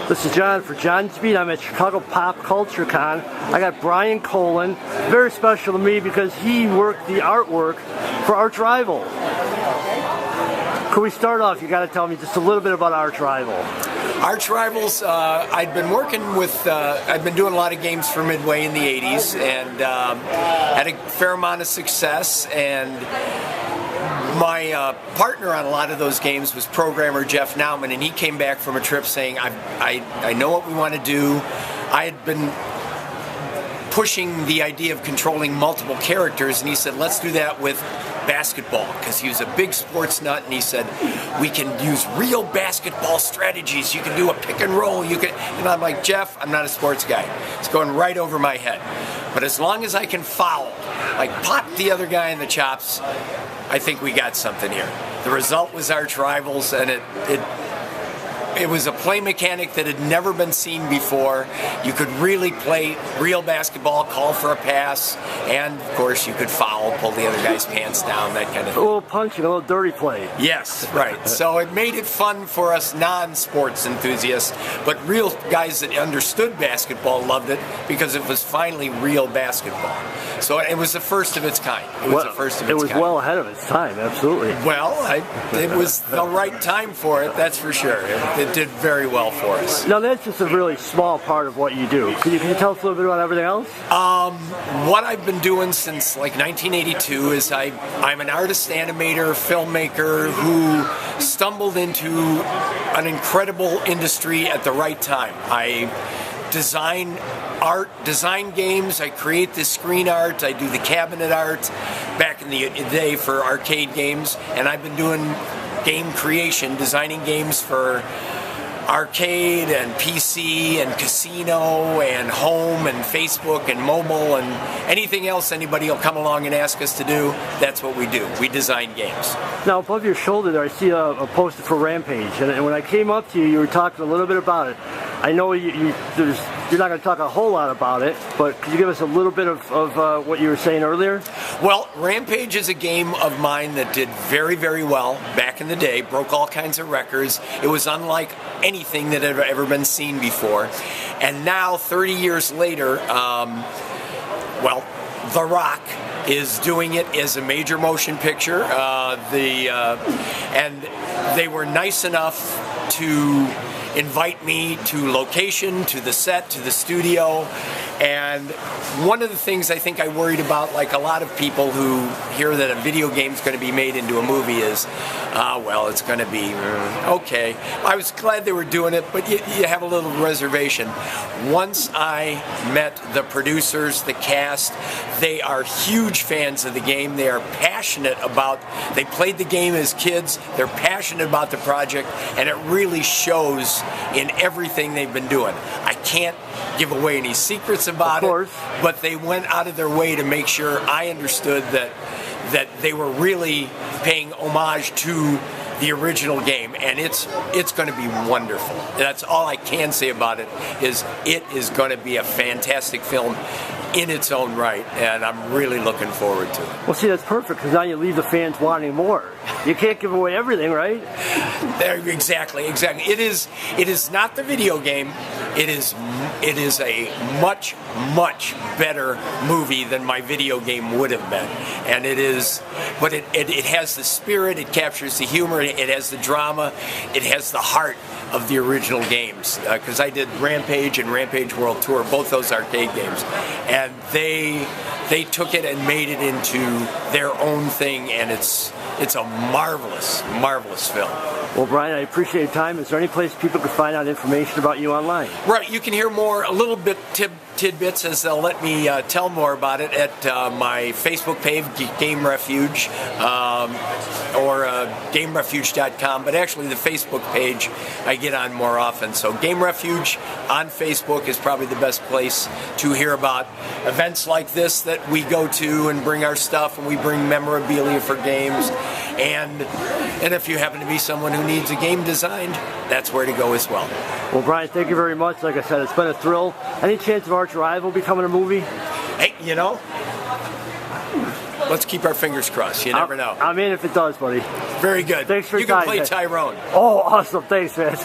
This is John for John Speed. I'm at Chicago Pop Culture Con. I got Brian Colin, very special to me because he worked the artwork for Arch Rival. Could we start off? You got to tell me just a little bit about Arch Rival. Arch Rivals, I'd been working with, I'd been doing a lot of games for Midway in the 80s and had a fair amount of success, and my partner on a lot of those games was programmer Jeff Nauman, and he came back from a trip saying, I know what we want to do. I had been pushing the idea of controlling multiple characters, and he said, let's do that with basketball, because he was a big sports nut, and he said, we can use real basketball strategies. You can do a pick and roll. You can, and I'm like, Jeff, I'm not a sports guy. It's going right over my head. But as long as I can foul, like pop the other guy in the chops, I think we got something here. The result was Arch Rivals, and it was a play mechanic that had never been seen before. You could really play real basketball, call for a pass, and of course you could foul, pull the other guy's pants down, that kind of thing. A little punching, a little dirty play. Yes, right. So it made it fun for us non-sports enthusiasts, but real guys that understood basketball loved it because it was finally real basketball. So it was the first of its kind. It was the first of its kind. It was well ahead of its time, absolutely. Well, it was the right time for it, that's for sure. It did very well for us. Now that's just a really small part of what you do. Can you tell us a little bit about everything else? What I've been doing since like 1982 is I'm an artist, animator, filmmaker who stumbled into an incredible industry at the right time. I design art, design games, I create the screen art, I do the cabinet art back in the day for arcade games, and I've been doing game creation, designing games for arcade and PC and casino and home and Facebook and mobile and anything else anybody will come along and ask us to do, that's what we do. We design games. Now above your shoulder there I see a poster for Rampage, and when I came up to you, you were talking a little bit about it. I know you're not going to talk a whole lot about it, but could you give us a little bit of what you were saying earlier? Well, Rampage is a game of mine that did very, very well back in the day, broke all kinds of records. It was unlike anything that had ever been seen before. And now, 30 years later, well, The Rock is doing it as a major motion picture. And they were nice enough to invite me to location, to the set, to the studio. And one of the things I think I worried about, like a lot of people who hear that a video game is going to be made into a movie, is, well, it's going to be okay. I was glad they were doing it, but you have a little reservation. Once I met the producers, the cast, they are huge fans of the game. They are passionate about, they played the game as kids, they're passionate about the project, and it really shows in everything they've been doing. I can't give away any secrets about it, but they went out of their way to make sure I understood that they were really paying homage to the original game, and it's going to be wonderful. That's all I can say about it, is it is going to be a fantastic film in its own right, and I'm really looking forward to it. Well, see, that's perfect, because now you leave the fans wanting more. You can't give away everything, right? Exactly. It is not the video game. It is a much better movie than my video game would have been, and it is. But it has the spirit. It captures the humor. It has the drama. It has the heart of the original games. Because I did Rampage and Rampage World Tour, both those arcade games, and they took it and made it into their own thing, and it's a marvelous film. Well, Brian, I appreciate your time. Is there any place people can find out information about you online? Right, you can hear more, a little bit tidbits, as they'll let me tell more about it at my Facebook page, Game Refuge, or GameRefuge.com. But actually, the Facebook page I get on more often. So Game Refuge on Facebook is probably the best place to hear about events like this that we go to and bring our stuff, and we bring memorabilia for games. And if you happen to be someone who needs a game designed, that's where to go as well. Well, Brian, thank you very much. Like I said, it's been a thrill. Any chance of Arch Rival becoming a movie? Hey, you know, let's keep our fingers crossed. You never know. I'm in if it does, buddy. Very good. Thanks for your time. You can play Tyrone. Oh, awesome. Thanks, man.